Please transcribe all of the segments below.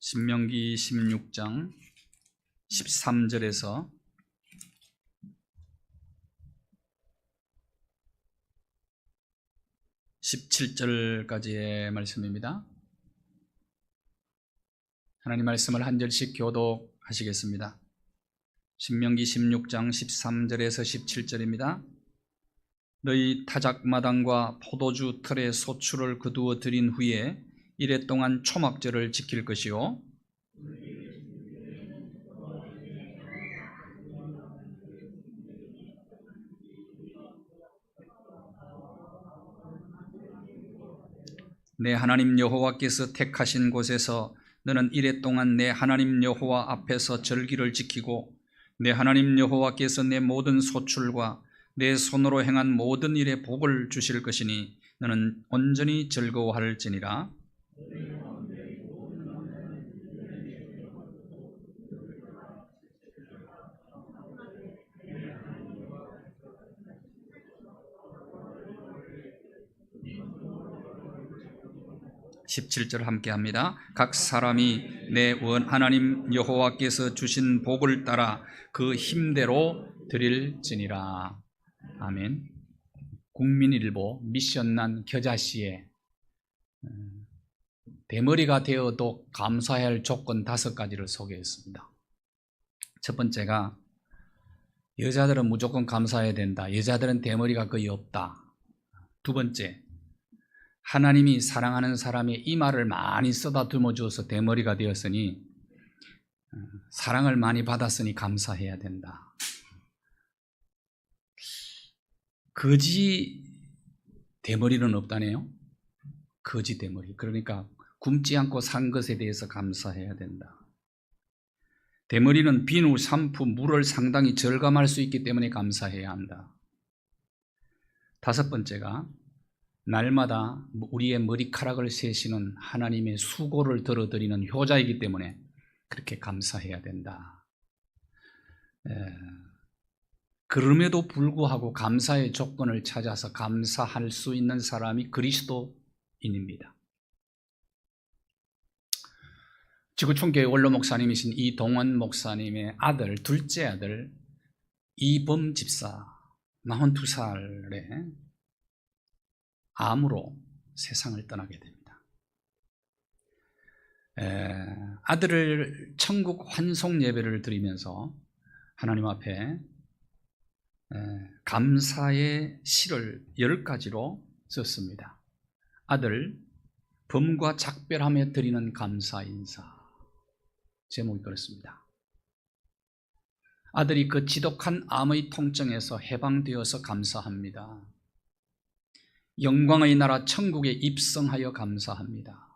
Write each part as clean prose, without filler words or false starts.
신명기 16장 13절에서 17절까지의 말씀입니다. 하나님 말씀을 한 절씩 교독하시겠습니다. 신명기 16장 13절에서 17절입니다. 너희 타작마당과 포도주 틀에 소출을 거두어 들인 후에 이래 동안 초막절을 지킬 것이요 내 하나님 여호와께서 택하신 곳에서 너는 이래 동안 내 하나님 여호와 앞에서 절기를 지키고 내 하나님 여호와께서 내 모든 소출과 내 손으로 행한 모든 일에 복을 주실 것이니 너는 온전히 즐거워할지니라. 17절 함께 합니다. 각 사람이 내 하나님 여호와께서 주신 복을 따라 그 힘대로 드릴지니라. 아멘. 국민일보 미션난 겨자씨의 대머리가 되어도 감사해야 할 조건 5가지를 소개했습니다. 첫 번째가 여자들은 무조건 감사해야 된다. 여자들은 대머리가 거의 없다. 두 번째, 하나님이 사랑하는 사람의 이마를 많이 쏟아듬어 주어서 대머리가 되었으니 사랑을 많이 받았으니 감사해야 된다. 거지 대머리는 없다네요. 거지 대머리. 그러니까 굶지 않고 산 것에 대해서 감사해야 된다. 대머리는 비누, 샴푸, 물을 상당히 절감할 수 있기 때문에 감사해야 한다. 5번째가 날마다 우리의 머리카락을 세시는 하나님의 수고를 들어드리는 효자이기 때문에 그렇게 감사해야 된다. 그럼에도 불구하고 감사의 조건을 찾아서 감사할 수 있는 사람이 그리스도인입니다. 지구촌교회 원로 목사님이신 이동원 목사님의 아들, 둘째 아들 이범 집사 42살에 암으로 세상을 떠나게 됩니다. 아들을 천국 환송 예배를 드리면서 하나님 앞에 감사의 시를 10가지로 썼습니다. 아들, 범과 작별하며 드리는 감사 인사. 제목이 그렇습니다. 아들이 그 지독한 암의 통증에서 해방되어서 감사합니다. 영광의 나라 천국에 입성하여 감사합니다.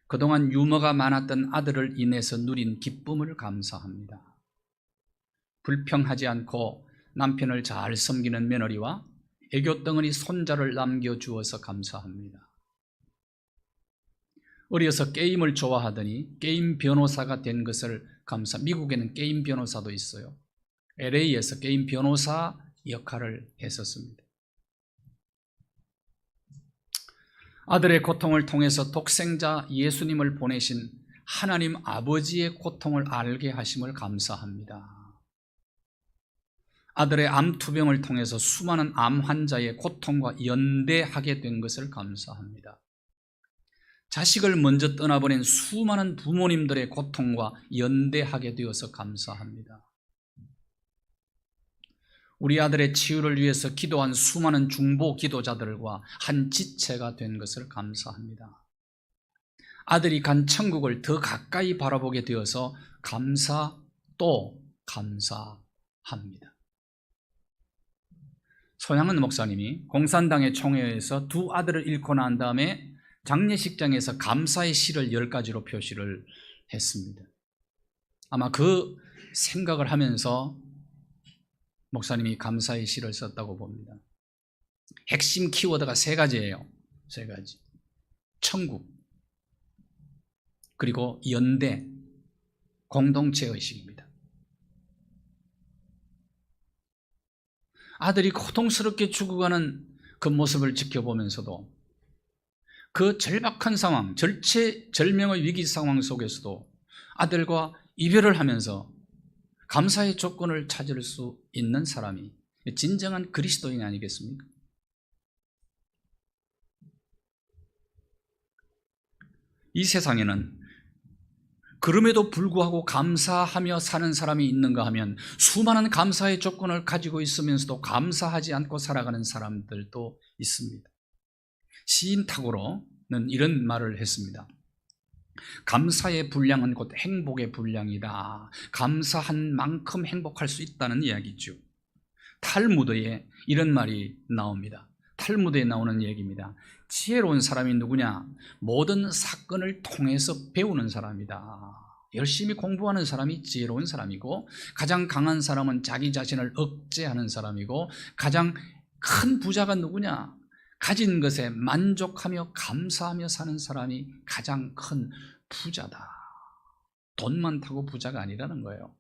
그동안 유머가 많았던 아들을 인해서 누린 기쁨을 감사합니다. 불평하지 않고 남편을 잘 섬기는 며느리와 애교덩어리 손자를 남겨주어서 감사합니다. 어려서 게임을 좋아하더니 게임 변호사가 된 것을 미국에는 게임 변호사도 있어요. LA에서 게임 변호사 역할을 했었습니다. 아들의 고통을 통해서 독생자 예수님을 보내신 하나님 아버지의 고통을 알게 하심을 감사합니다. 아들의 암투병을 통해서 수많은 암 환자의 고통과 연대하게 된 것을 감사합니다. 자식을 먼저 떠나보낸 수많은 부모님들의 고통과 연대하게 되어서 감사합니다. 우리 아들의 치유를 위해서 기도한 수많은 중보 기도자들과 한 지체가 된 것을 감사합니다. 아들이 간 천국을 더 가까이 바라보게 되어서 또 감사합니다. 소양은 목사님이 공산당의 총회에서 2 아들을 잃고 난 다음에 장례식장에서 감사의 시를 10가지로 표시를 했습니다. 아마 그 생각을 하면서 목사님이 감사의 시를 썼다고 봅니다. 핵심 키워드가 3가지예요. 3가지. 천국, 그리고 연대, 공동체의식입니다. 아들이 고통스럽게 죽어가는 그 모습을 지켜보면서도 그 절박한 상황, 절체절명의 위기 상황 속에서도 아들과 이별을 하면서 감사의 조건을 찾을 수 있는 사람이 진정한 그리스도인 아니겠습니까? 이 세상에는 그럼에도 불구하고 감사하며 사는 사람이 있는가 하면 수많은 감사의 조건을 가지고 있으면서도 감사하지 않고 살아가는 사람들도 있습니다. 시인 타고로는 이런 말을 했습니다. 감사의 분량은 곧 행복의 분량이다. 감사한 만큼 행복할 수 있다는 이야기죠. 탈무드에 이런 말이 나옵니다. 탈무드에 나오는 얘기입니다. 지혜로운 사람이 누구냐? 모든 사건을 통해서 배우는 사람이다. 열심히 공부하는 사람이 지혜로운 사람이고, 가장 강한 사람은 자기 자신을 억제하는 사람이고, 가장 큰 부자가 누구냐? 가진 것에 만족하며 감사하며 사는 사람이 가장 큰 부자다. 돈 많다고 부자가 아니라는 거예요.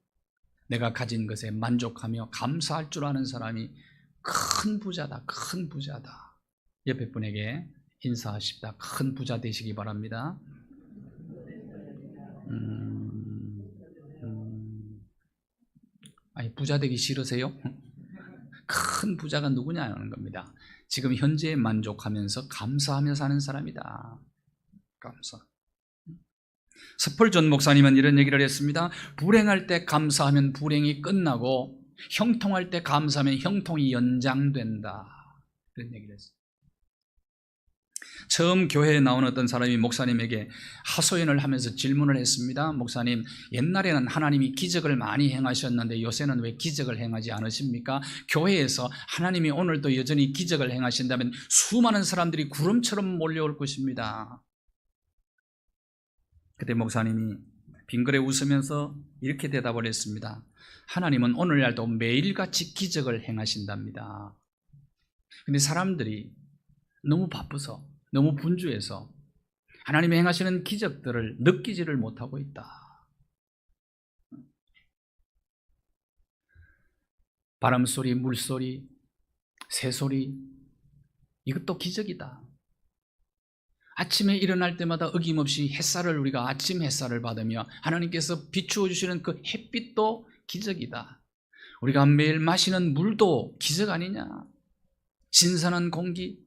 내가 가진 것에 만족하며 감사할 줄 아는 사람이 큰 부자다. 큰 부자다. 옆에 분에게 인사하십시다. 큰 부자 되시기 바랍니다. 아니, 부자 되기 싫으세요? 큰 부자가 누구냐는 겁니다. 지금 현재에 만족하면서 감사하며 사는 사람이다. 감사. 스펄전 목사님은 이런 얘기를 했습니다. 불행할 때 감사하면 불행이 끝나고 형통할 때 감사하면 형통이 연장된다. 그런 얘기를 했어요. 처음 교회에 나온 어떤 사람이 목사님에게 하소연을 하면서 질문을 했습니다. 목사님, 옛날에는 하나님이 기적을 많이 행하셨는데 요새는 왜 기적을 행하지 않으십니까? 교회에서 하나님이 오늘도 여전히 기적을 행하신다면 수많은 사람들이 구름처럼 몰려올 것입니다. 그때 목사님이 빙그레 웃으면서 이렇게 대답을 했습니다. 하나님은 오늘날도 매일같이 기적을 행하신답니다. 근데 사람들이 너무 바빠서, 너무 분주해서 하나님이 행하시는 기적들을 느끼지를 못하고 있다. 바람소리, 물소리, 새소리, 이것도 기적이다. 아침에 일어날 때마다 어김없이 햇살을, 우리가 아침 햇살을 받으며 하나님께서 비추어 주시는 그 햇빛도 기적이다. 우리가 매일 마시는 물도 기적 아니냐? 신선한 공기.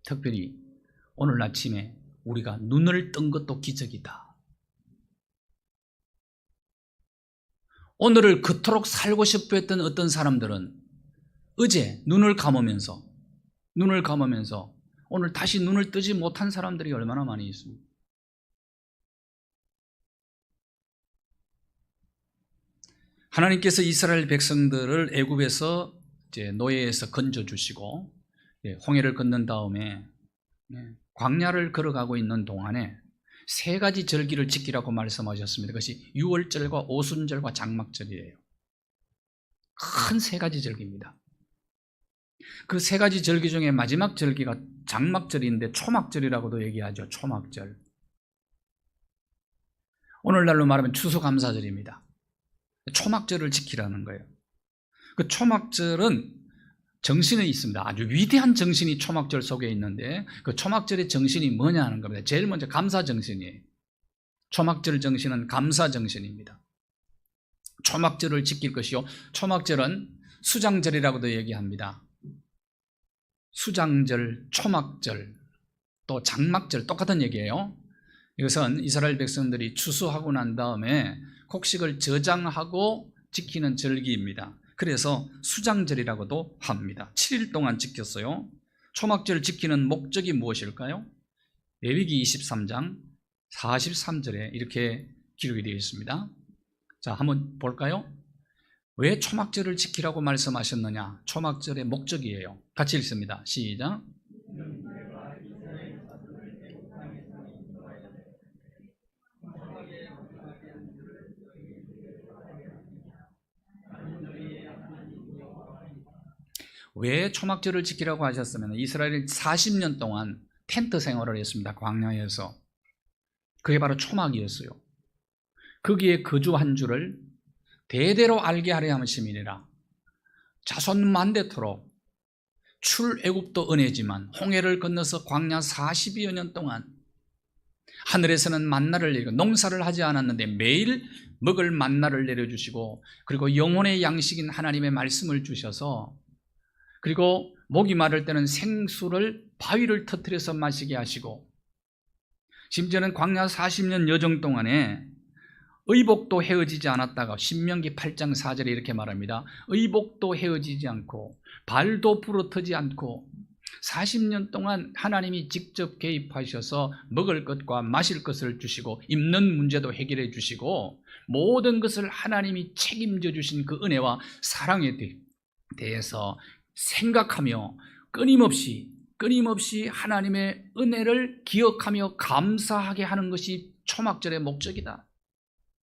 특별히 오늘 아침에 우리가 눈을 뜬 것도 기적이다. 오늘을 그토록 살고 싶어 했던 어떤 사람들은 어제 눈을 감으면서 오늘 다시 눈을 뜨지 못한 사람들이 얼마나 많이 있습니까? 하나님께서 이스라엘 백성들을 애굽에서 이제 노예에서 건져주시고 홍해를 건넌 다음에 광야를 걸어가고 있는 동안에 세 가지 절기를 지키라고 말씀하셨습니다. 그것이 유월절과 오순절과 장막절이에요. 큰 세 가지 절기입니다. 그 세 가지 절기 중에 마지막 절기가 장막절인데 초막절이라고도 얘기하죠. 초막절. 오늘날로 말하면 추수감사절입니다. 초막절을 지키라는 거예요. 그 초막절은 정신이 있습니다. 아주 위대한 정신이 초막절 속에 있는데 그 초막절의 정신이 뭐냐 하는 겁니다. 제일 먼저 감사정신이에요. 초막절 정신은 감사정신입니다. 초막절을 지킬 것이요, 초막절은 수장절이라고도 얘기합니다. 수장절, 초막절, 또 장막절 똑같은 얘기예요. 이것은 이스라엘 백성들이 추수하고 난 다음에 곡식을 저장하고 지키는 절기입니다. 그래서 수장절이라고도 합니다. 7일 동안 지켰어요. 초막절을 지키는 목적이 무엇일까요? 레위기 23장 43절에 이렇게 기록이 되어 있습니다. 자, 한번 볼까요? 왜 초막절을 지키라고 말씀하셨느냐? 초막절의 목적이에요. 같이 읽습니다. 시작. 왜 초막절을 지키라고 하셨으면 이스라엘이 40년 동안 텐트 생활을 했습니다. 광야에서. 그게 바로 초막이었어요. 거기에 거주한 줄을 대대로 알게 하려 함이니라. 자손 만대토록 출애굽도 은혜지만 홍해를 건너서 광야 40여 년 동안 하늘에서는 만나를 내리고 농사를 하지 않았는데 매일 먹을 만나를 내려주시고, 그리고 영혼의 양식인 하나님의 말씀을 주셔서, 그리고 목이 마를 때는 생수를 바위를 터뜨려서 마시게 하시고, 심지어는 광야 40년 여정 동안에 의복도 헤어지지 않았다가 신명기 8장 4절에 이렇게 말합니다. 의복도 헤어지지 않고 발도 부러뜨지 않고 40년 동안 하나님이 직접 개입하셔서 먹을 것과 마실 것을 주시고 입는 문제도 해결해 주시고 모든 것을 하나님이 책임져 주신 그 은혜와 사랑에 대해서 생각하며 끊임없이 하나님의 은혜를 기억하며 감사하게 하는 것이 초막절의 목적이다.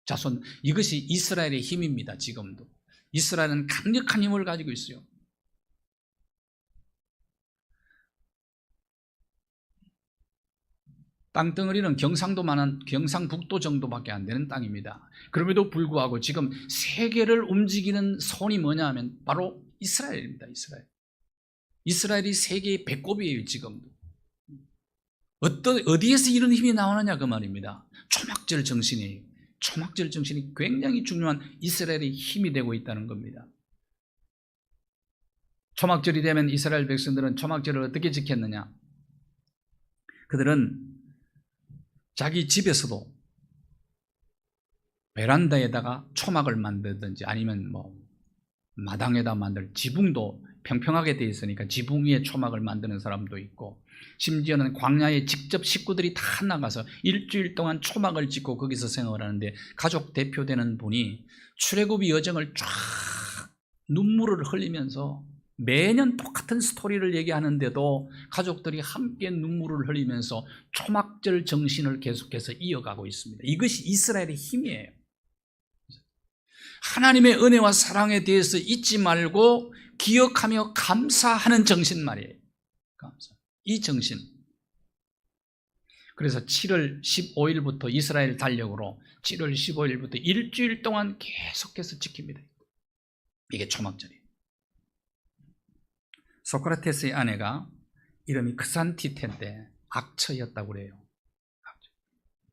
자손, 이것이 이스라엘의 힘입니다. 지금도 이스라엘은 강력한 힘을 가지고 있어요. 땅덩어리는 경상북도 정도밖에 안 되는 땅입니다. 그럼에도 불구하고 지금 세계를 움직이는 손이 뭐냐 하면 바로 이스라엘입니다. 이스라엘이 세계의 배꼽이에요. 지금도. 어디에서 이런 힘이 나오느냐 그 말입니다. 초막절 정신이에요. 초막절 정신이 굉장히 중요한 이스라엘의 힘이 되고 있다는 겁니다. 초막절이 되면 이스라엘 백성들은 초막절을 어떻게 지켰느냐? 그들은 자기 집에서도 베란다에다가 초막을 만들든지 아니면 마당에다 만들 지붕도 평평하게 되어 있으니까 지붕 위에 초막을 만드는 사람도 있고, 심지어는 광야에 직접 식구들이 다 나가서 일주일 동안 초막을 짓고 거기서 생활을 하는데, 가족 대표되는 분이 출애굽 여정을 쫙 눈물을 흘리면서 매년 똑같은 스토리를 얘기하는데도 가족들이 함께 눈물을 흘리면서 초막절 정신을 계속해서 이어가고 있습니다. 이것이 이스라엘의 힘이에요. 하나님의 은혜와 사랑에 대해서 잊지 말고 기억하며 감사하는 정신 말이에요. 감사. 이 정신. 그래서 7월 15일부터 이스라엘 달력으로 7월 15일부터 일주일 동안 계속해서 지킵니다. 이게 초막절이에요. 소크라테스의 아내가 이름이 크산티테인데 악처였다고 그래요.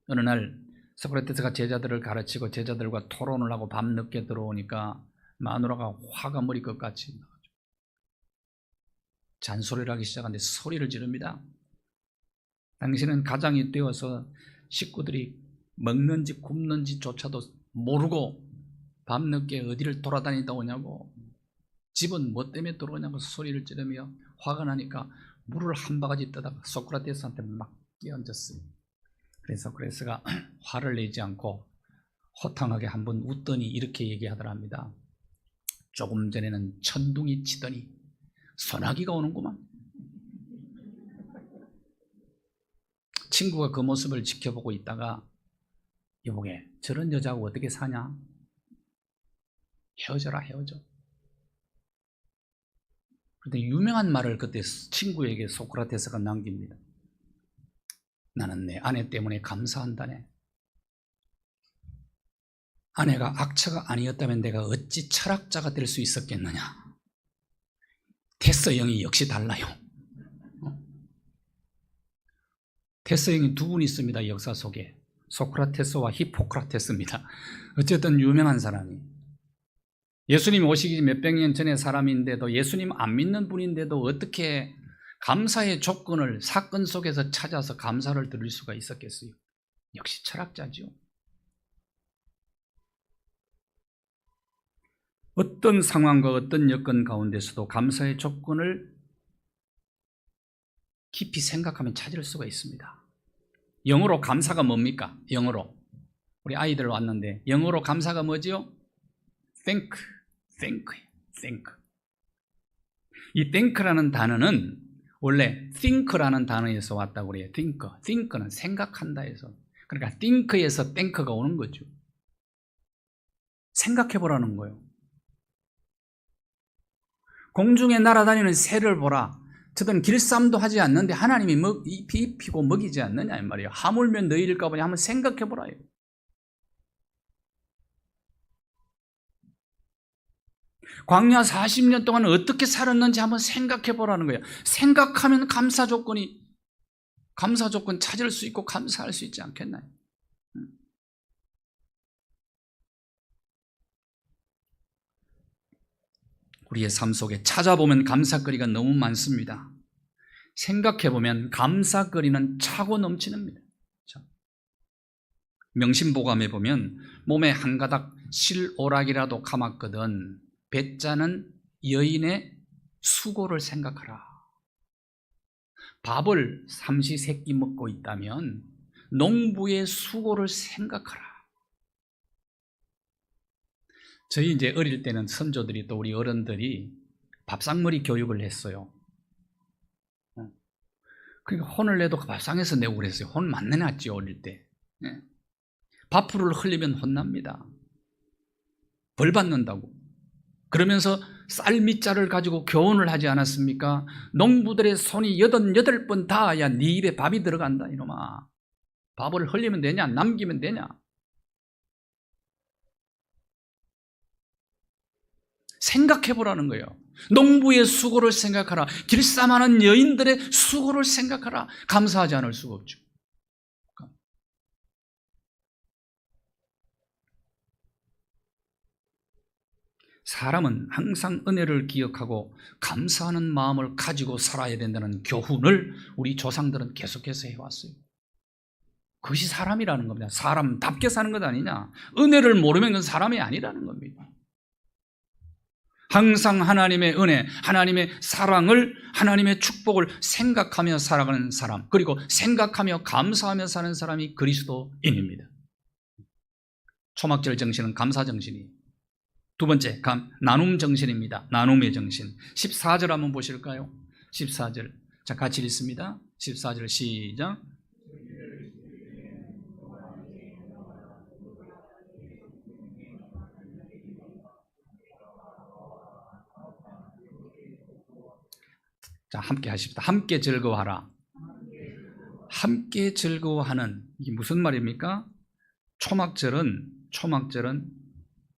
어느 날 소크라테스가 제자들을 가르치고 제자들과 토론을 하고 밤늦게 들어오니까 마누라가 화가 머리 끝까지 잔소리를 하기 시작하는데 소리를 지릅니다. 당신은 가장이 되어서 식구들이 먹는지 굶는지조차도 모르고 밤늦게 어디를 돌아다니다 오냐고, 집은 뭐 때문에 들어오냐고 소리를 지르며 화가 나니까 물을 한 바가지 떠다가 소크라테스한테 막 끼얹었어요. 그래서 소크라테스가 화를 내지 않고 호탕하게 한번 웃더니 이렇게 얘기하더랍니다. 조금 전에는 천둥이 치더니 소나기가 오는구만. 친구가 그 모습을 지켜보고 있다가 여보게 저런 여자하고 어떻게 사냐? 헤어져라 헤어져. 그런데 유명한 말을 그때 친구에게 소크라테스가 남깁니다. 나는 내 아내 때문에 감사한다네. 아내가 악처가 아니었다면 내가 어찌 철학자가 될 수 있었겠느냐. 테스형이 역시 달라요. 테스형이 두 분 있습니다. 역사 속에. 소크라테스와 히포크라테스입니다. 어쨌든 유명한 사람이. 예수님 오시기 몇백 년 전의 사람인데도, 예수님 안 믿는 분인데도 어떻게 감사의 조건을 사건 속에서 찾아서 감사를 드릴 수가 있었겠어요? 역시 철학자죠. 어떤 상황과 어떤 여건 가운데서도 감사의 조건을 깊이 생각하면 찾을 수가 있습니다. 영어로 감사가 뭡니까? 영어로. 우리 아이들 왔는데 영어로 감사가 뭐지요? thank. 이 thank라는 단어는 원래 think라는 단어에서 왔다고 그래요. think는 생각한다에서. 그러니까 think에서 thank가 오는 거죠. 생각해보라는 거예요. 공중에 날아다니는 새를 보라. 저들은 길쌈도 하지 않는데 하나님이 비피고 먹이지 않느냐 이 말이에요. 하물며 너희일까 보냐. 한번 생각해보라. 광야 40년 동안 어떻게 살았는지 한번 생각해 보라는 거예요. 생각하면 감사 조건 찾을 수 있고 감사할 수 있지 않겠나요? 우리의 삶 속에 찾아보면 감사거리가 너무 많습니다. 생각해보면 감사거리는 차고 넘치는 겁니다. 명심보감에 보면 몸에 한 가닥 실오락이라도 감았거든 배짜는 여인의 수고를 생각하라. 밥을 삼시세끼 먹고 있다면 농부의 수고를 생각하라. 저희 이제 어릴 때는 선조들이 또 우리 어른들이 밥상머리 교육을 했어요. 그러니까 혼을 내도 밥상에서 내고 그랬어요. 혼 많이 내놨지 어릴 때. 밥풀을 흘리면 혼납니다. 벌 받는다고. 그러면서 쌀 밑자를 가지고 교훈을 하지 않았습니까? 농부들의 손이 88번 닿아야 네 입에 밥이 들어간다 이놈아. 밥을 흘리면 되냐? 남기면 되냐? 생각해보라는 거예요. 농부의 수고를 생각하라. 길쌈하는 여인들의 수고를 생각하라. 감사하지 않을 수가 없죠. 사람은 항상 은혜를 기억하고 감사하는 마음을 가지고 살아야 된다는 교훈을 우리 조상들은 계속해서 해왔어요. 그것이 사람이라는 겁니다. 사람답게 사는 것 아니냐. 은혜를 모르면 그건 사람이 아니라는 겁니다. 항상 하나님의 은혜, 하나님의 사랑을, 하나님의 축복을 생각하며 살아가는 사람, 그리고 생각하며 감사하며 사는 사람이 그리스도인입니다. 초막절 정신은 감사 정신이에요. 두 번째, 나눔 정신입니다. 나눔의 정신. 14절 한번 보실까요? 14절. 자, 같이 읽습니다. 14절 시작. 자, 함께 하십시다. 함께 즐거워하라. 함께 즐거워하는, 이게 무슨 말입니까? 초막절은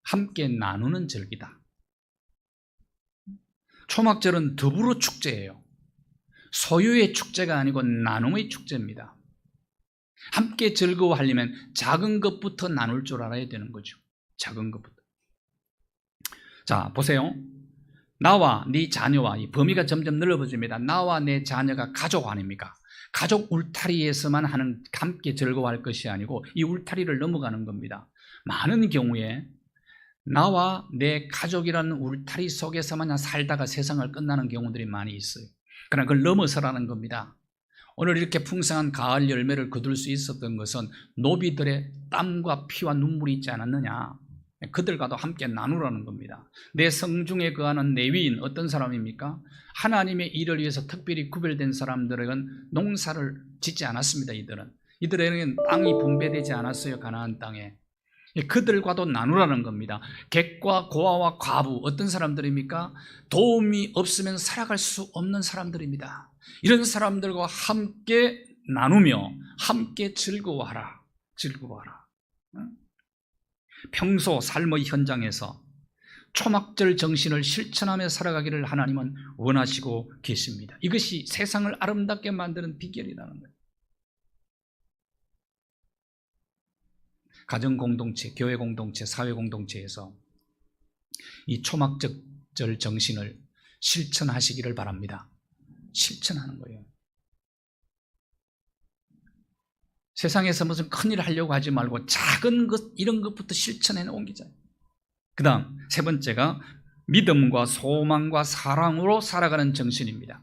함께 나누는 절기다. 초막절은 더불어 축제예요. 소유의 축제가 아니고 나눔의 축제입니다. 함께 즐거워하려면 작은 것부터 나눌 줄 알아야 되는 거죠. 작은 것부터. 자, 보세요. 나와 네 자녀와, 이 범위가 점점 넓어집니다. 나와 내 자녀가 가족 아닙니까? 가족 울타리에서만 하는 함께 즐거워할 것이 아니고 이 울타리를 넘어가는 겁니다. 많은 경우에 나와 내 가족이라는 울타리 속에서만 살다가 세상을 끝나는 경우들이 많이 있어요. 그러나 그걸 넘어서라는 겁니다. 오늘 이렇게 풍성한 가을 열매를 거둘 수 있었던 것은 노비들의 땀과 피와 눈물이 있지 않았느냐. 그들과도 함께 나누라는 겁니다. 내 성중에 거하는 레위인 어떤 사람입니까? 하나님의 일을 위해서 특별히 구별된 사람들은 농사를 짓지 않았습니다. 이들에게는 땅이 분배되지 않았어요. 가나안 땅에. 그들과도 나누라는 겁니다. 객과 고아와 과부 어떤 사람들입니까? 도움이 없으면 살아갈 수 없는 사람들입니다. 이런 사람들과 함께 나누며 함께 즐거워하라. 평소 삶의 현장에서 초막절 정신을 실천하며 살아가기를 하나님은 원하시고 계십니다. 이것이 세상을 아름답게 만드는 비결이라는 거예요. 가정 공동체, 교회 공동체, 사회 공동체에서 이 초막절 정신을 실천하시기를 바랍니다. 실천하는 거예요. 세상에서 무슨 큰일 하려고 하지 말고 작은 것, 이런 것부터 실천해 옮기자. 그 다음 세 번째가 믿음과 소망과 사랑으로 살아가는 정신입니다.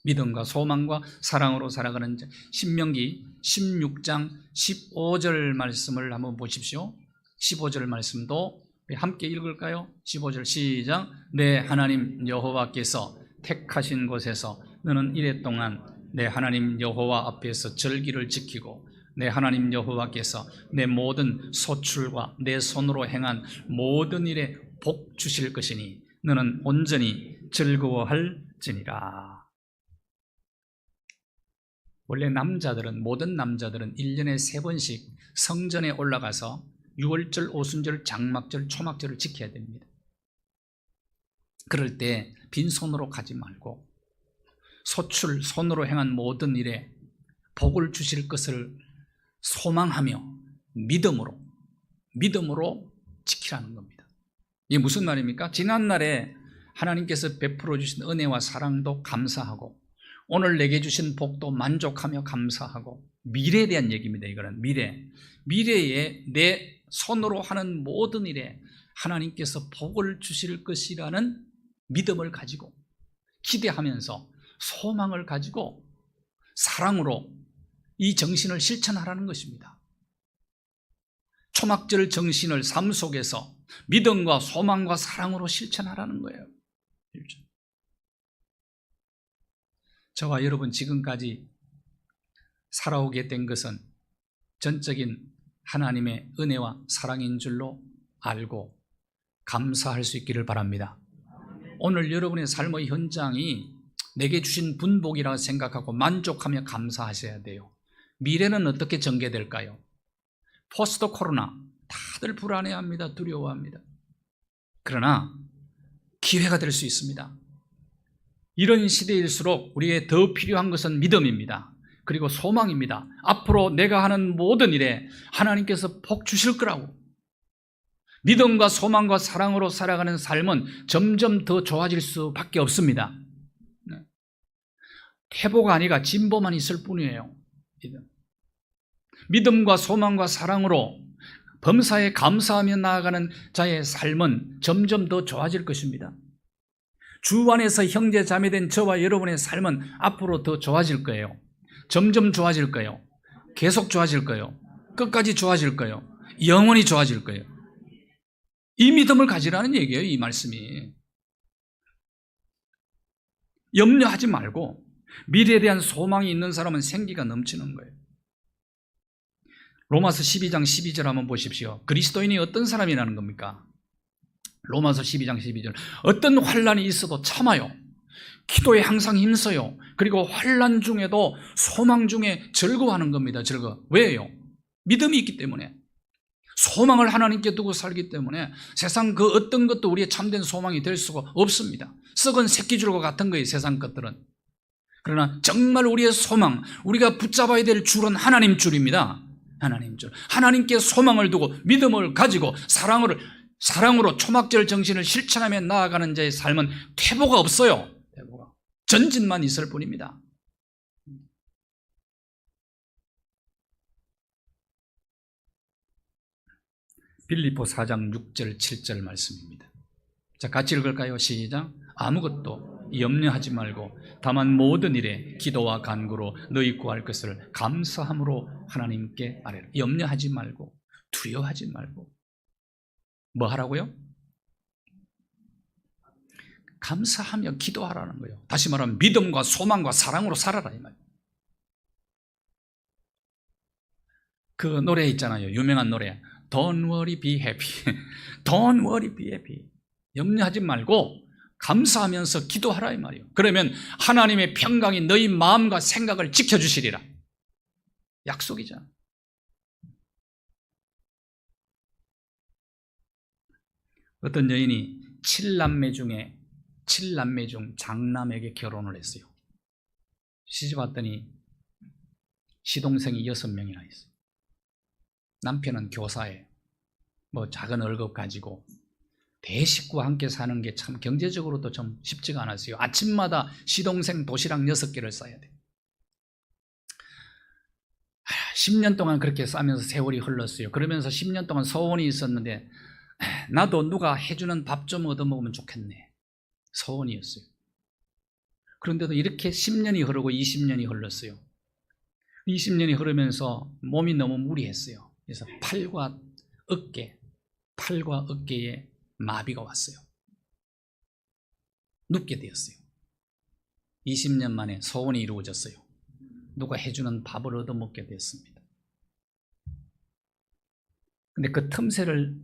믿음과 소망과 사랑으로 살아가는 신명기 16장 15절 말씀을 한번 보십시오. 15절 말씀도 함께 읽을까요? 15절 시작. 내 하나님 여호와께서 택하신 곳에서 너는 이랫동안 내 하나님 여호와 앞에서 절기를 지키고 내 하나님 여호와께서 내 모든 소출과 내 손으로 행한 모든 일에 복 주실 것이니 너는 온전히 즐거워할지니라. 원래 모든 남자들은 1년에 3번씩 성전에 올라가서 유월절, 오순절, 장막절, 초막절을 지켜야 됩니다. 그럴 때 빈손으로 가지 말고 손으로 행한 모든 일에 복을 주실 것을 소망하며 믿음으로 지키라는 겁니다. 이게 무슨 말입니까? 지난날에 하나님께서 베풀어 주신 은혜와 사랑도 감사하고 오늘 내게 주신 복도 만족하며 감사하고 미래에 대한 얘기입니다. 이거는 미래에 내 손으로 하는 모든 일에 하나님께서 복을 주실 것이라는 믿음을 가지고 기대하면서 소망을 가지고 사랑으로 이 정신을 실천하라는 것입니다. 초막절 정신을 삶 속에서 믿음과 소망과 사랑으로 실천하라는 거예요. 저와 여러분 지금까지 살아오게 된 것은 전적인 하나님의 은혜와 사랑인 줄로 알고 감사할 수 있기를 바랍니다. 오늘 여러분의 삶의 현장이 내게 주신 분복이라고 생각하고 만족하며 감사하셔야 돼요. 미래는 어떻게 전개될까요? 포스트 코로나 다들 불안해합니다. 두려워합니다. 그러나 기회가 될 수 있습니다. 이런 시대일수록 우리에게 더 필요한 것은 믿음입니다. 그리고 소망입니다. 앞으로 내가 하는 모든 일에 하나님께서 복 주실 거라고. 믿음과 소망과 사랑으로 살아가는 삶은 점점 더 좋아질 수밖에 없습니다. 회복 아니라 진보만 있을 뿐이에요. 믿음과 소망과 사랑으로 범사에 감사하며 나아가는 자의 삶은 점점 더 좋아질 것입니다. 주 안에서 형제 자매된 저와 여러분의 삶은 앞으로 더 좋아질 거예요. 점점 좋아질 거예요. 계속 좋아질 거예요. 끝까지 좋아질 거예요. 영원히 좋아질 거예요. 이 믿음을 가지라는 얘기예요. 이 말씀이. 염려하지 말고 미래에 대한 소망이 있는 사람은 생기가 넘치는 거예요. 로마서 12장 12절 한번 보십시오. 그리스도인이 어떤 사람이라는 겁니까? 로마서 12장 12절. 어떤 환난이 있어도 참아요. 기도에 항상 힘써요. 그리고 환난 중에도 소망 중에 즐거워하는 겁니다. 즐거워. 왜요? 믿음이 있기 때문에. 소망을 하나님께 두고 살기 때문에 세상 그 어떤 것도 우리의 참된 소망이 될 수가 없습니다. 썩은 새끼줄과 같은 거예요. 세상 것들은. 그러나 정말 우리의 소망, 우리가 붙잡아야 될 줄은 하나님 줄입니다. 하나님 줄. 하나님께 소망을 두고 믿음을 가지고 사랑으로 초막절 정신을 실천하며 나아가는 자의 삶은 퇴보가 없어요. 퇴보가. 전진만 있을 뿐입니다. 빌립보 4장 6절 7절 말씀입니다. 자, 같이 읽을까요? 시작. 아무것도 염려하지 말고 다만 모든 일에 기도와 간구로 너희 구할 것을 감사함으로 하나님께 아뢰라. 염려하지 말고 두려워하지 말고 뭐 하라고요? 감사하며 기도하라는 거예요. 다시 말하면 믿음과 소망과 사랑으로 살아라 이 말이에요. 그 노래 있잖아요. 유명한 노래. Don't worry, be happy. Don't worry, be happy. 염려하지 말고 감사하면서 기도하라 이 말이에요. 그러면 하나님의 평강이 너희 마음과 생각을 지켜주시리라. 약속이잖아. 어떤 여인이 7남매 중 장남에게 결혼을 했어요. 시집 왔더니 시동생이 6명이나 있어요. 남편은 교사에 작은 월급 가지고 대식구와 함께 사는 게 참 경제적으로도 좀 쉽지가 않았어요. 아침마다 시동생 도시락 6개를 싸야 돼요. 10년 동안 그렇게 싸면서 세월이 흘렀어요. 그러면서 10년 동안 소원이 있었는데 나도 누가 해주는 밥 좀 얻어먹으면 좋겠네. 소원이었어요. 그런데도 이렇게 10년이 흐르고 20년이 흘렀어요. 20년이 흐르면서 몸이 너무 무리했어요. 그래서 팔과 어깨에 마비가 왔어요. 눕게 되었어요. 20년 만에 소원이 이루어졌어요. 누가 해주는 밥을 얻어먹게 됐습니다. 근데 그 틈새를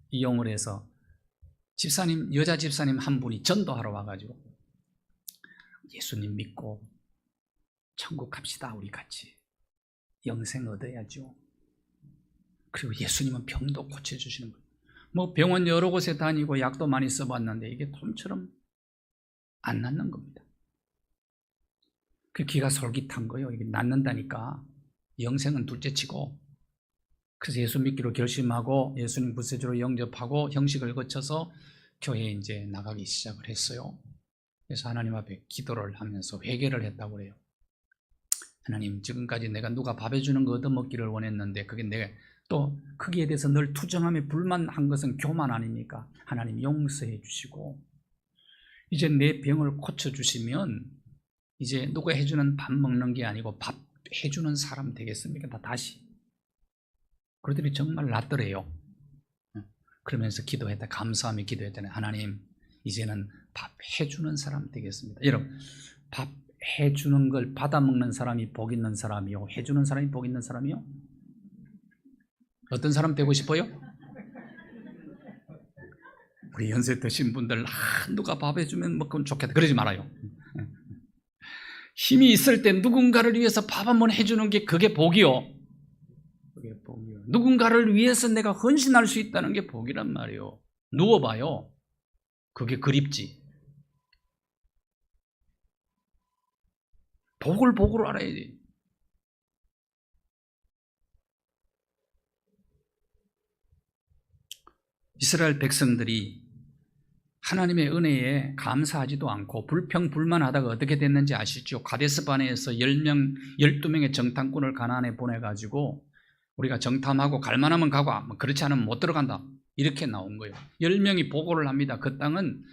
이용을 해서 여자 집사님 한 분이 전도하러 와가지고 예수님 믿고 천국 갑시다. 우리 같이 영생 얻어야죠. 그리고 예수님은 병도 고쳐주시는 거예요. 병원 여러 곳에 다니고 약도 많이 써봤는데 이게 좀처럼 안 낫는 겁니다. 그 기가 솔깃한 거예요. 이게 낫는다니까. 영생은 둘째치고. 그래서 예수 믿기로 결심하고 예수님 구세주로 영접하고 형식을 거쳐서 교회에 이제 나가기 시작을 했어요. 그래서 하나님 앞에 기도를 하면서 회개를 했다고 그래요. 하나님, 지금까지 내가 누가 밥 해주는 거 얻어먹기를 원했는데 그게 내가 또 거기에 대해서 늘 투정하며 불만한 것은 교만 아닙니까? 하나님 용서해 주시고 이제 내 병을 고쳐주시면 이제 누가 해주는 밥 먹는 게 아니고 밥 해주는 사람 되겠습니까? 다시. 그러더니 정말 낫더래요. 그러면서 기도했다. 감사하며 기도했잖아요. 하나님, 이제는 밥 해주는 사람 되겠습니다. 여러분, 밥 해주는 걸 받아먹는 사람이 복 있는 사람이요, 해주는 사람이 복 있는 사람이요? 어떤 사람 되고 싶어요? 우리 연세 드신 분들, 누가 밥 해주면 먹으면 좋겠다 그러지 말아요. 힘이 있을 때 누군가를 위해서 밥 한번 해주는 게 그게 복이요. 그게 복이요. 누군가를 위해서 내가 헌신할 수 있다는 게 복이란 말이에요. 누워봐요. 그게 그립지. 복을 알아야 돼. 이스라엘 백성들이 하나님의 은혜에 감사하지도 않고 불평불만하다가 어떻게 됐는지 아시죠? 가데스바네에서 12명의 정탐꾼을 가나안에 보내가지고 우리가 정탐하고 갈만하면 가고 그렇지 않으면 못 들어간다. 이렇게 나온 거예요. 10명이 보고를 합니다. 그 땅은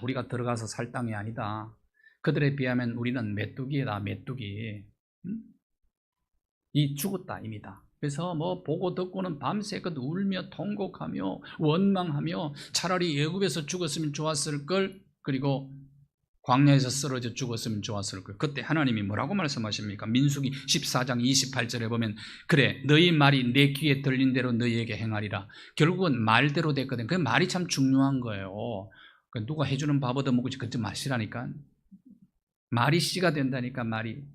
우리가 들어가서 살 땅이 아니다. 그들에 비하면 우리는 메뚜기다, 메뚜기. 이 죽었다, 입니다. 그래서 보고 듣고는 밤새껏 울며 통곡하며 원망하며 차라리 애굽에서 죽었으면 좋았을 걸, 그리고 광야에서 쓰러져 죽었으면 좋았을 걸. 그때 하나님이 뭐라고 말씀하십니까? 민수기 14장 28절에 보면 그래, 너희 말이 내 귀에 들린 대로 너희에게 행하리라. 결국은 말대로 됐거든. 그 말이 참 중요한 거예요. 누가 해주는 밥 얻어먹고 그때 마시라니까. 말이 씨가 된다니까, 말이.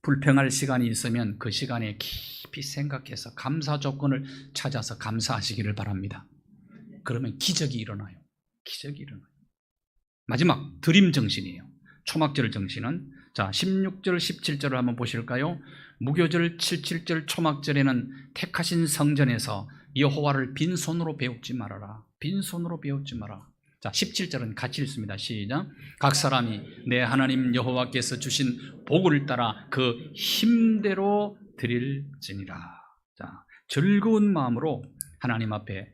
불평할 시간이 있으면 그 시간에 깊이 생각해서 감사 조건을 찾아서 감사하시기를 바랍니다. 그러면 기적이 일어나요. 기적이 일어나요. 마지막 드림 정신이에요. 초막절 정신은 16절 17절을 한번 보실까요? 무교절 77절 초막절에는 택하신 성전에서 여호와를 빈손으로 배웁지 말아라. 빈손으로 배웁지 마라. 17절은 같이 읽습니다. 시작. 각 사람이 내 하나님 여호와께서 주신 복을 따라 그 힘대로 드릴지니라. 즐거운 마음으로 하나님 앞에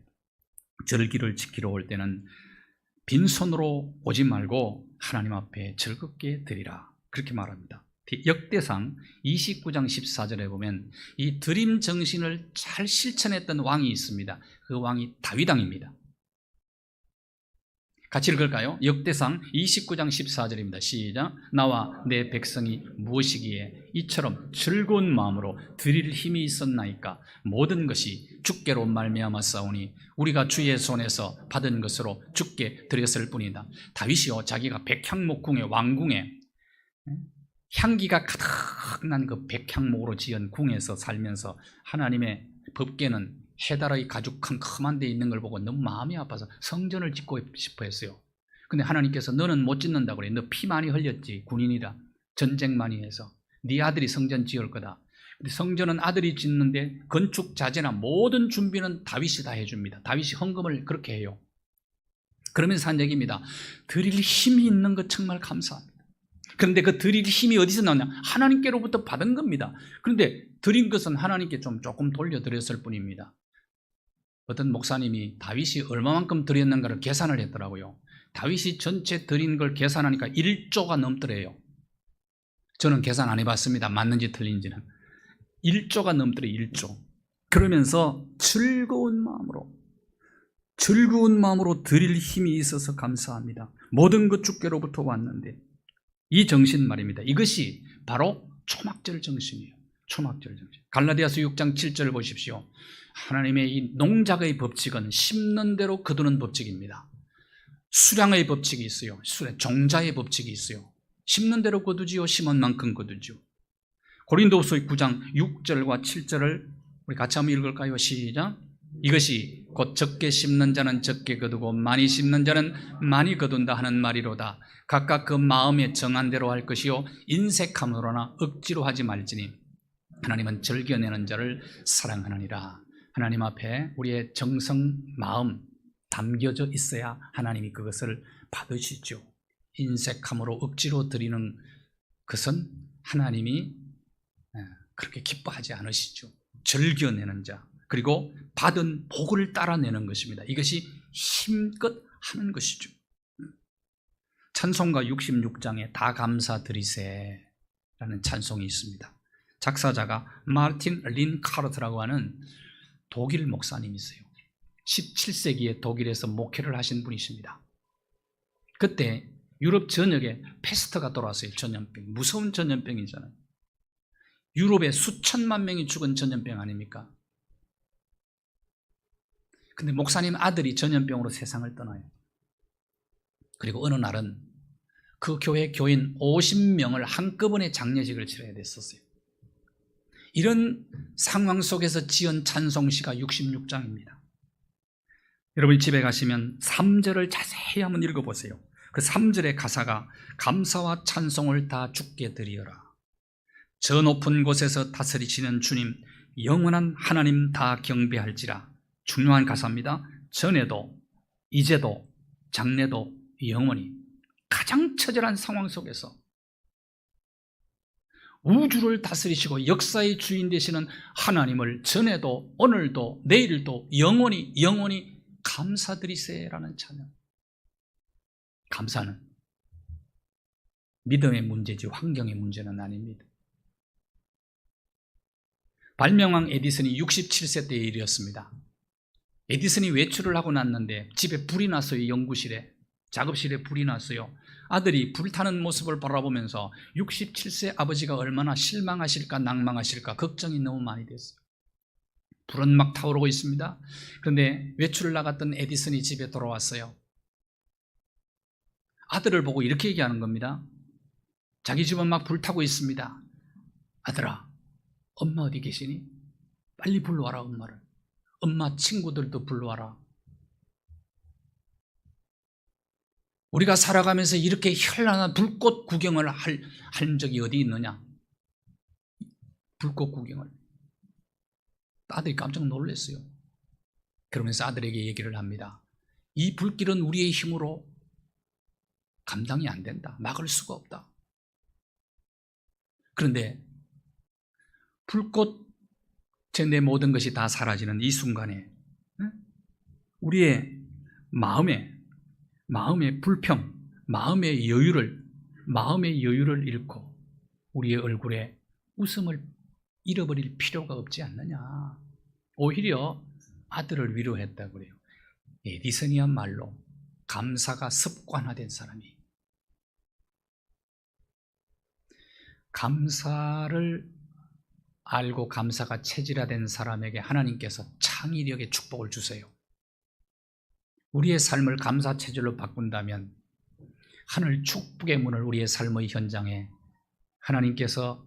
절기를 지키러 올 때는 빈손으로 오지 말고 하나님 앞에 즐겁게 드리라. 그렇게 말합니다. 역대상 29장 14절에 보면 이 드림 정신을 잘 실천했던 왕이 있습니다. 그 왕이 다윗 왕입니다. 같이 읽을까요? 역대상 29장 14절입니다. 시작. 나와 내 백성이 무엇이기에 이처럼 즐거운 마음으로 드릴 힘이 있었나이까? 모든 것이 주께로 말미암았사오니 우리가 주의 손에서 받은 것으로 주께 드렸을 뿐이다. 다윗이요, 자기가 백향목궁의 왕궁에 향기가 가득 난 그 백향목으로 지은 궁에서 살면서 하나님의 법궤는 해달의 가죽 컴컴한 데 있는 걸 보고 너무 마음이 아파서 성전을 짓고 싶어 했어요. 근데 하나님께서 너는 못 짓는다고 그래. 너 피 많이 흘렸지. 군인이라 전쟁 많이 해서 네 아들이 성전 지을 거다. 근데 성전은 아들이 짓는데 건축 자재나 모든 준비는 다윗이 다 해줍니다. 다윗이 헌금을 그렇게 해요. 그러면서 한 얘기입니다. 드릴 힘이 있는 것 정말 감사합니다. 그런데 그 드릴 힘이 어디서 나오냐? 하나님께로부터 받은 겁니다. 그런데 드린 것은 하나님께 조금 돌려드렸을 뿐입니다. 어떤 목사님이 다윗이 얼마만큼 드렸는가를 계산을 했더라고요. 다윗이 전체 드린 걸 계산하니까 1조가 넘더래요. 저는 계산 안 해봤습니다. 맞는지 틀린지는. 1조가 넘더래요. 1조. 그러면서 즐거운 마음으로 드릴 힘이 있어서 감사합니다. 모든 것 주께로부터 왔는데, 이 정신 말입니다. 이것이 바로 초막절 정신이에요. 초막절 정신. 갈라디아서 6장 7절 보십시오. 하나님의 이 농작의 법칙은 심는 대로 거두는 법칙입니다. 수량의 법칙이 있어요. 종자의 법칙이 있어요. 심는 대로 거두지요, 심은 만큼 거두지요. 고린도후서 9장 6절과 7절을 우리 같이 한번 읽을까요? 시작. 이것이 곧 적게 심는 자는 적게 거두고 많이 심는 자는 많이 거둔다 하는 말이로다. 각각 그 마음에 정한 대로 할 것이요 인색함으로나 억지로 하지 말지니 하나님은 즐겨내는 자를 사랑하느니라. 하나님 앞에 우리의 정성, 마음 담겨져 있어야 하나님이 그것을 받으시죠. 인색함으로 억지로 드리는 것은 하나님이 그렇게 기뻐하지 않으시죠. 즐겨내는 자, 그리고 받은 복을 따라내는 것입니다. 이것이 힘껏 하는 것이죠. 찬송가 66장에 다 감사드리세 라는 찬송이 있습니다. 작사자가 마르틴 린카르트라고 하는 독일 목사님이세요. 17세기에 독일에서 목회를 하신 분이십니다. 그때 유럽 전역에 패스트가 돌아왔어요. 전염병, 무서운 전염병이잖아요. 유럽에 수천만 명이 죽은 전염병 아닙니까? 근데 목사님 아들이 전염병으로 세상을 떠나요. 그리고 어느 날은 그 교회 교인 50명을 한꺼번에 장례식을 치러야 됐었어요. 이런 상황 속에서 지은 찬송시가 66장입니다. 여러분 집에 가시면 3절을 자세히 한번 읽어보세요. 그 3절의 가사가 감사와 찬송을 다 주께 드리어라. 저 높은 곳에서 다스리시는 주님, 영원한 하나님 다 경배할지라. 중요한 가사입니다. 전에도 이제도 장래도 영원히. 가장 처절한 상황 속에서 우주를 다스리시고 역사의 주인 되시는 하나님을 전에도 오늘도 내일도 영원히 감사드리세라는 찬양. 감사는 믿음의 문제지 환경의 문제는 아닙니다. 발명왕 에디슨이 67세 때의 일이었습니다. 에디슨이 외출을 하고 났는데 집에 불이 났어요. 연구실에, 작업실에 불이 났어요. 아들이 불타는 모습을 바라보면서 67세 아버지가 얼마나 실망하실까 낭망하실까 걱정이 너무 많이 됐어요. 불은 막 타오르고 있습니다. 그런데 외출을 나갔던 에디슨이 집에 돌아왔어요. 아들을 보고 이렇게 얘기하는 겁니다. 자기 집은 막 불타고 있습니다. 아들아, 엄마 어디 계시니? 빨리 불러와라 엄마를. 엄마 친구들도 불러와라. 우리가 살아가면서 이렇게 현란한 불꽃 구경을 한 적이 어디 있느냐? 불꽃 구경을. 아들이 깜짝 놀랐어요. 그러면서 아들에게 얘기를 합니다. 이 불길은 우리의 힘으로 감당이 안 된다. 막을 수가 없다. 그런데 불꽃 내 모든 것이 다 사라지는 이 순간에 우리의 마음의 불평, 마음의 여유를 잃고 우리의 얼굴에 웃음을 잃어버릴 필요가 없지 않느냐. 오히려 아들을 위로했다고 그래요. 에디슨이야말로 감사가 습관화된 사람이, 감사를 알고 감사가 체질화된 사람에게 하나님께서 창의력의 축복을 주세요. 우리의 삶을 감사 체질로 바꾼다면 하늘 축복의 문을 우리의 삶의 현장에 하나님께서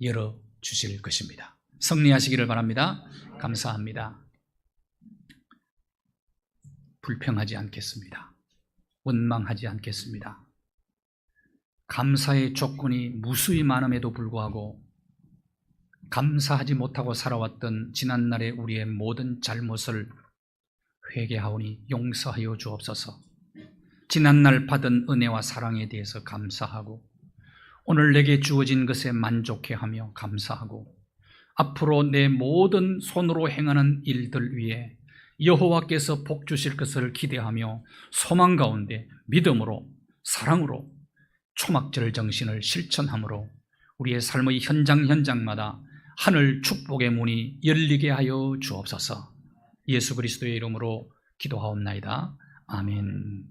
열어주실 것입니다. 승리하시기를 바랍니다. 감사합니다. 불평하지 않겠습니다. 원망하지 않겠습니다. 감사의 조건이 무수히 많음에도 불구하고 감사하지 못하고 살아왔던 지난날의 우리의 모든 잘못을 회개하오니 용서하여 주옵소서. 지난날 받은 은혜와 사랑에 대해서 감사하고 오늘 내게 주어진 것에 만족해하며 감사하고 앞으로 내 모든 손으로 행하는 일들 위에 여호와께서 복 주실 것을 기대하며 소망 가운데 믿음으로 사랑으로 초막절 정신을 실천함으로 우리의 삶의 현장마다 하늘 축복의 문이 열리게 하여 주옵소서. 예수 그리스도의 이름으로 기도하옵나이다. 아멘.